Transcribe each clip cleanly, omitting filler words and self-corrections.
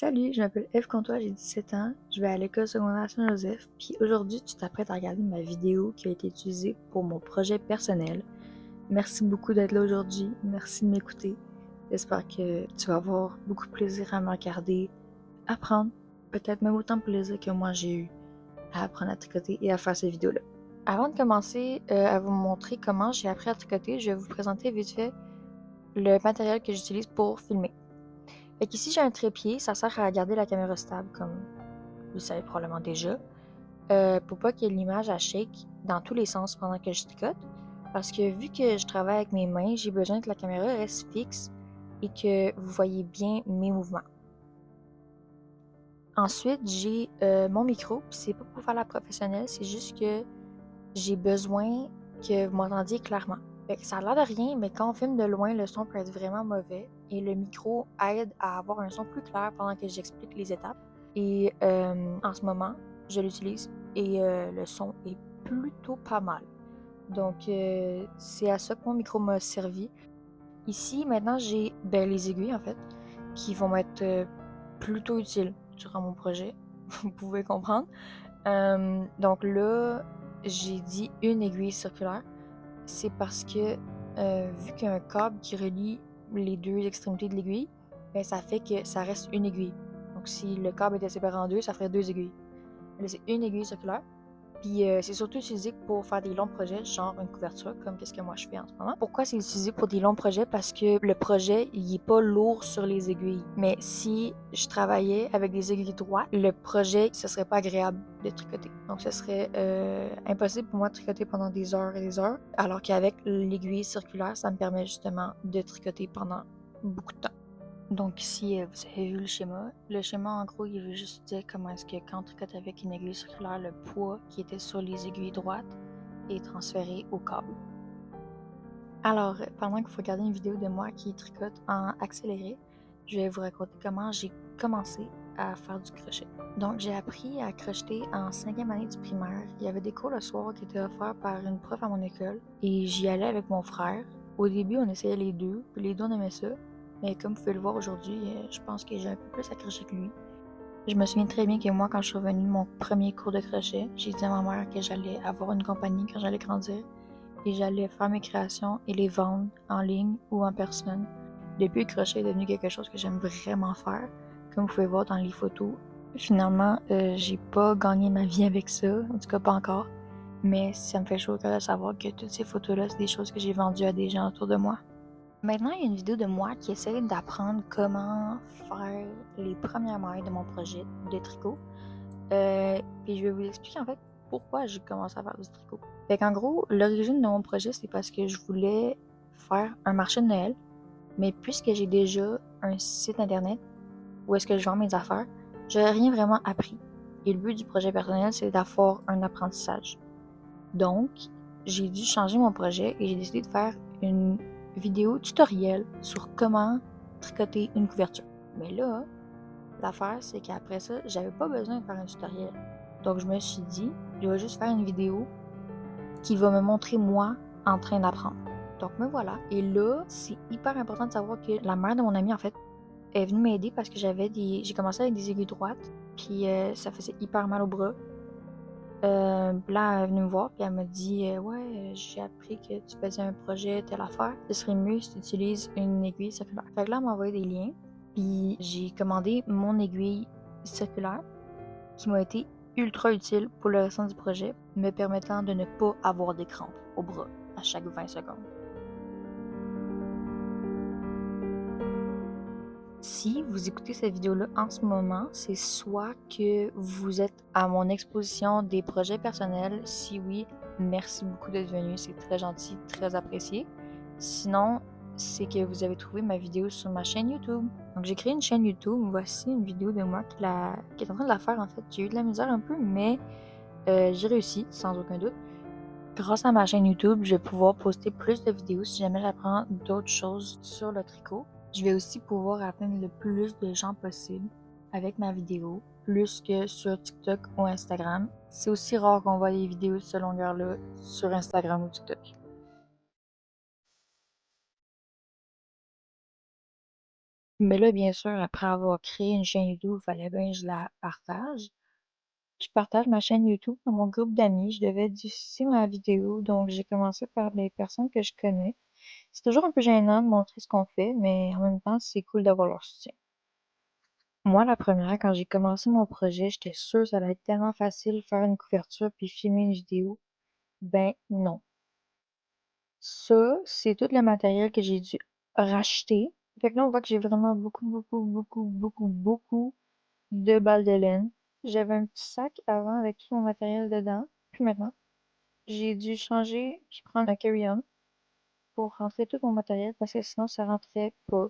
Salut, je m'appelle Eve Comtois, j'ai 17 ans, je vais à l'école secondaire Saint-Joseph, puis aujourd'hui tu t'apprêtes à regarder ma vidéo qui a été utilisée pour mon projet personnel. Merci beaucoup d'être là aujourd'hui, merci de m'écouter. J'espère que tu vas avoir beaucoup de plaisir à me regarder, apprendre, peut-être même autant de plaisir que moi j'ai eu à apprendre à tricoter et à faire cette vidéo-là. Avant de commencer à vous montrer comment j'ai appris à tricoter, je vais vous présenter vite fait le matériel que j'utilise pour filmer. Fait qu'ici, j'ai un trépied, ça sert à garder la caméra stable, comme vous le savez probablement déjà, pour pas que l'image shake dans tous les sens pendant que je tricote. Parce que vu que je travaille avec mes mains, j'ai besoin que la caméra reste fixe et que vous voyez bien mes mouvements. Ensuite, j'ai mon micro, puis c'est pas pour faire la professionnelle, c'est juste que j'ai besoin que vous m'entendiez clairement. Fait que ça a l'air de rien, mais quand on filme de loin, le son peut être vraiment mauvais et le micro aide à avoir un son plus clair pendant que j'explique les étapes. Et en ce moment, je l'utilise et le son est plutôt pas mal. Donc, c'est à ça que mon micro m'a servi. Ici, maintenant, j'ai les aiguilles, en fait, qui vont m'être plutôt utiles durant mon projet. Vous pouvez comprendre. Donc là, j'ai dit une aiguille circulaire. C'est parce que, vu qu'il y a un câble qui relie les deux extrémités de l'aiguille, ben, ça fait que ça reste une aiguille. Donc si le câble était séparé en deux, ça ferait deux aiguilles. Là, c'est une aiguille circulaire. Puis c'est surtout utilisé pour faire des longs projets, genre une couverture, comme qu'est-ce que moi je fais en ce moment. Pourquoi c'est utilisé pour des longs projets? Parce que le projet, il est pas lourd sur les aiguilles. Mais si je travaillais avec des aiguilles droites, le projet, ce serait pas agréable de tricoter. Donc ce serait impossible pour moi de tricoter pendant des heures et des heures. Alors qu'avec l'aiguille circulaire, ça me permet justement de tricoter pendant beaucoup de temps. Donc ici, vous avez vu le schéma. Le schéma, en gros, il veut juste dire comment est-ce que quand on tricote avec une aiguille circulaire, le poids qui était sur les aiguilles droites est transféré au câble. Alors, pendant que vous regardez une vidéo de moi qui tricote en accéléré, je vais vous raconter comment j'ai commencé à faire du crochet. Donc, j'ai appris à crocheter en 5e année du primaire. Il y avait des cours le soir qui étaient offerts par une prof à mon école et j'y allais avec mon frère. Au début, on essayait les deux, puis les deux on aimait ça. Mais comme vous pouvez le voir aujourd'hui, je pense que j'ai un peu plus accroché que lui. Je me souviens très bien que moi, quand je suis revenue de mon premier cours de crochet, j'ai dit à ma mère que j'allais avoir une compagnie quand j'allais grandir et j'allais faire mes créations et les vendre en ligne ou en personne. Depuis, le crochet est devenu quelque chose que j'aime vraiment faire, comme vous pouvez voir dans les photos. Finalement, j'ai pas gagné ma vie avec ça, en tout cas pas encore, mais ça me fait chaud au cœur de savoir que toutes ces photos-là, c'est des choses que j'ai vendues à des gens autour de moi. Maintenant, il y a une vidéo de moi qui essaie d'apprendre comment faire les premières mailles de mon projet de tricot. Puis je vais vous expliquer en fait pourquoi j'ai commencé à faire du tricot. Fait qu'en gros, l'origine de mon projet, c'est parce que je voulais faire un marché de Noël, mais puisque j'ai déjà un site internet où est-ce que je vends mes affaires, j'aurais rien vraiment appris. Et le but du projet personnel, c'est d'avoir un apprentissage. Donc, j'ai dû changer mon projet et j'ai décidé de faire une vidéo tutoriel sur comment tricoter une couverture. Mais là, l'affaire, c'est qu'après ça, j'avais pas besoin de faire un tutoriel. Donc, je me suis dit, je vais juste faire une vidéo qui va me montrer moi en train d'apprendre. Donc, me voilà. Et là, c'est hyper important de savoir que la mère de mon ami, en fait, est venue m'aider parce que j'ai commencé avec des aiguilles droites, puis ça faisait hyper mal au bras. Là, elle est venue me voir, puis elle m'a dit ouais, j'ai appris que tu faisais un projet, telle affaire. Ce serait mieux si tu utilises une aiguille circulaire. Fait que là, elle m'a envoyé des liens, puis j'ai commandé mon aiguille circulaire qui m'a été ultra utile pour le restant du projet, me permettant de ne pas avoir des crampes au bras à chaque 20 secondes. Si vous écoutez cette vidéo-là en ce moment, c'est soit que vous êtes à mon exposition des projets personnels. Si oui, merci beaucoup d'être venu, c'est très gentil, très apprécié. Sinon, c'est que vous avez trouvé ma vidéo sur ma chaîne YouTube. Donc j'ai créé une chaîne YouTube, voici une vidéo de moi qui est en train de la faire en fait. J'ai eu de la misère un peu, mais j'ai réussi, sans aucun doute. Grâce à ma chaîne YouTube, je vais pouvoir poster plus de vidéos si jamais j'apprends d'autres choses sur le tricot. Je vais aussi pouvoir atteindre le plus de gens possible avec ma vidéo, plus que sur TikTok ou Instagram. C'est aussi rare qu'on voit des vidéos de cette longueur-là sur Instagram ou TikTok. Mais là, bien sûr, après avoir créé une chaîne YouTube, il fallait bien que je la partage. Je partage ma chaîne YouTube dans mon groupe d'amis. Je devais diffuser ma vidéo, donc j'ai commencé par les personnes que je connais. C'est toujours un peu gênant de montrer ce qu'on fait, mais en même temps, c'est cool d'avoir leur soutien. Moi, la première, quand j'ai commencé mon projet, j'étais sûre que ça allait être tellement facile de faire une couverture puis filmer une vidéo. Ben non. Ça, c'est tout le matériel que j'ai dû racheter. Fait que là, on voit que j'ai vraiment beaucoup de balles de laine. J'avais un petit sac avant avec tout mon matériel dedans. Puis maintenant, j'ai dû changer puis prendre un carry-on pour rentrer tout mon matériel parce que sinon, ça rentrait pas.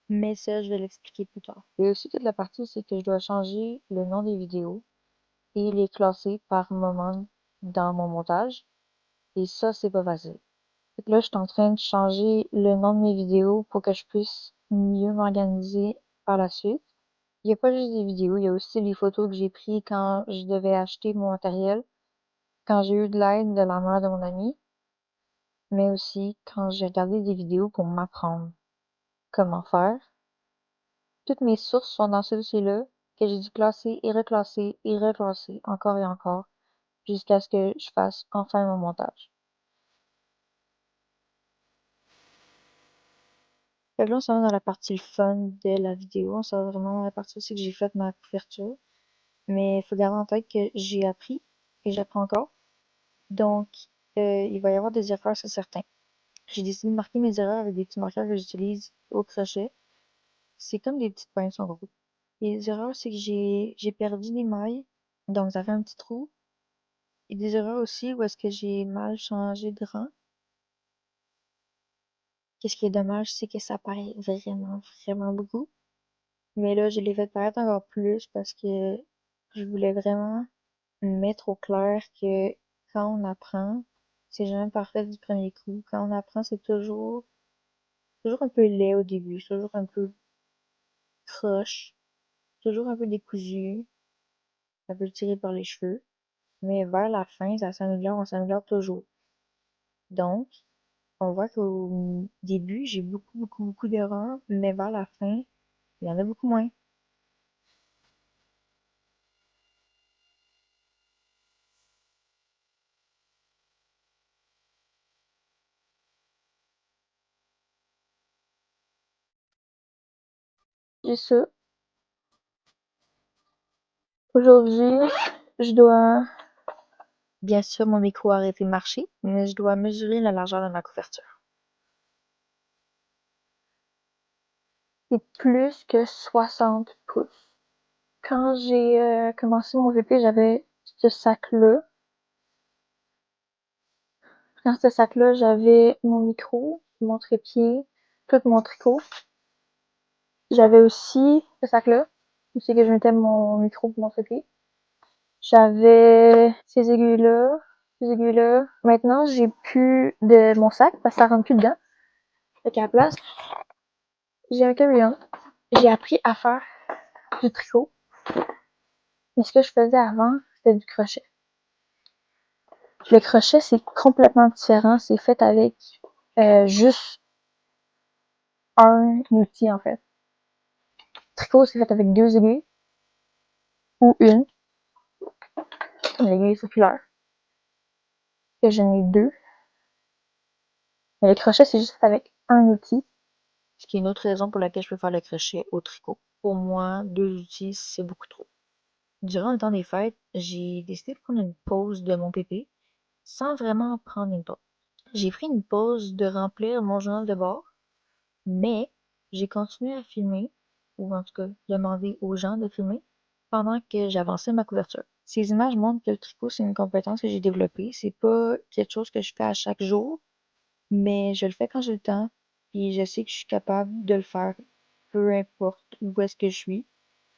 Mais ça, je vais l'expliquer plus tard. Et aussi, toute la partie, c'est que je dois changer le nom des vidéos et les classer par moment dans mon montage. Et ça, c'est pas facile. Fait que là, je suis en train de changer le nom de mes vidéos pour que je puisse mieux m'organiser par la suite. Il n'y a pas juste des vidéos, il y a aussi les photos que j'ai prises quand je devais acheter mon matériel, quand j'ai eu de l'aide de la mère de mon ami, mais aussi quand j'ai regardé des vidéos pour m'apprendre comment faire. Toutes mes sources sont dans ce dossier-là, que j'ai dû classer et reclasser encore et encore, jusqu'à ce que je fasse enfin mon montage. Fait que là, on s'en va dans la partie fun de la vidéo. On s'en va vraiment dans la partie aussi que j'ai fait ma couverture. Mais il faut garder en tête que j'ai appris et j'apprends encore. Donc, il va y avoir des erreurs, c'est certain. J'ai décidé de marquer mes erreurs avec des petits marqueurs que j'utilise au crochet. C'est comme des petites pinces en gros. Et les erreurs, c'est que j'ai perdu des mailles. Donc, ça fait un petit trou. Et des erreurs aussi où est-ce que j'ai mal changé de rang. Qu'est-ce qui est dommage, c'est que ça paraît vraiment beaucoup. Mais là, je l'ai fait paraître encore plus parce que je voulais vraiment mettre au clair que quand on apprend, c'est jamais parfait du premier coup. Quand on apprend, c'est toujours un peu laid au début, toujours un peu croche, toujours un peu décousu, un peu tiré par les cheveux. Mais vers la fin, ça s'améliore, on s'améliore toujours. Donc, on voit qu'au début, j'ai beaucoup d'erreurs, mais vers la fin, il y en a beaucoup moins. C'est ça. Aujourd'hui, je dois, bien sûr, mon micro a arrêté de marcher, mais je dois mesurer la largeur de ma couverture. C'est plus que 60 pouces. Quand j'ai commencé mon VP, j'avais ce sac-là. Dans ce sac-là, j'avais mon micro, mon trépied, tout mon tricot. J'avais aussi ce sac-là, où c'est que je mettais mon micro et mon trépied. J'avais ces aiguilles-là, ces aiguilles-là. Maintenant, j'ai plus de mon sac parce que ça rentre plus dedans. Fait qu'à la place, j'ai un carry-on. J'ai appris à faire du tricot. Mais ce que je faisais avant, c'était du crochet. Le crochet, c'est complètement différent. C'est fait avec juste un outil, en fait. Tricot, c'est fait avec deux aiguilles ou une aiguille circulaire. Que j'en ai deux. Mais le crochet, c'est juste fait avec un outil. Ce qui est une autre raison pour laquelle je peux faire le crochet au tricot. Pour moi, deux outils, c'est beaucoup trop. Durant le temps des fêtes, j'ai décidé de prendre une pause de mon pépé sans vraiment prendre une pause. J'ai pris une pause de remplir mon journal de bord, mais j'ai continué à filmer, ou en tout cas demander aux gens de filmer, pendant que j'avançais ma couverture. Ces images montrent que le tricot, c'est une compétence que j'ai développée. C'est pas quelque chose que je fais à chaque jour, mais je le fais quand j'ai le temps, puis je sais que je suis capable de le faire, peu importe où est-ce que je suis,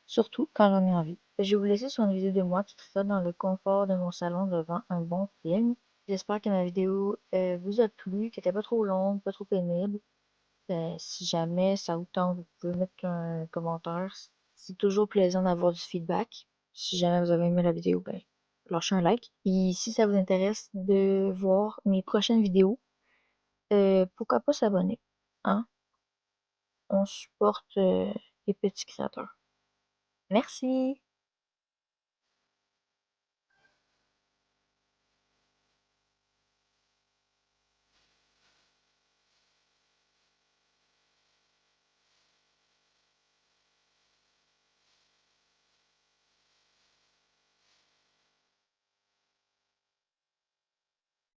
surtout quand j'en ai envie. Je vais vous laisser sur une vidéo de moi qui tricote dans le confort de mon salon devant un bon film. J'espère que ma vidéo vous a plu, qu'elle n'était pas trop longue, pas trop pénible. Si jamais ça vous tente, vous pouvez mettre un commentaire. C'est toujours plaisant d'avoir du feedback. Si jamais vous avez aimé la vidéo, ben, lâchez un like. Et si ça vous intéresse de voir mes prochaines vidéos, pourquoi pas s'abonner, hein? on supporte les petits créateurs. Merci!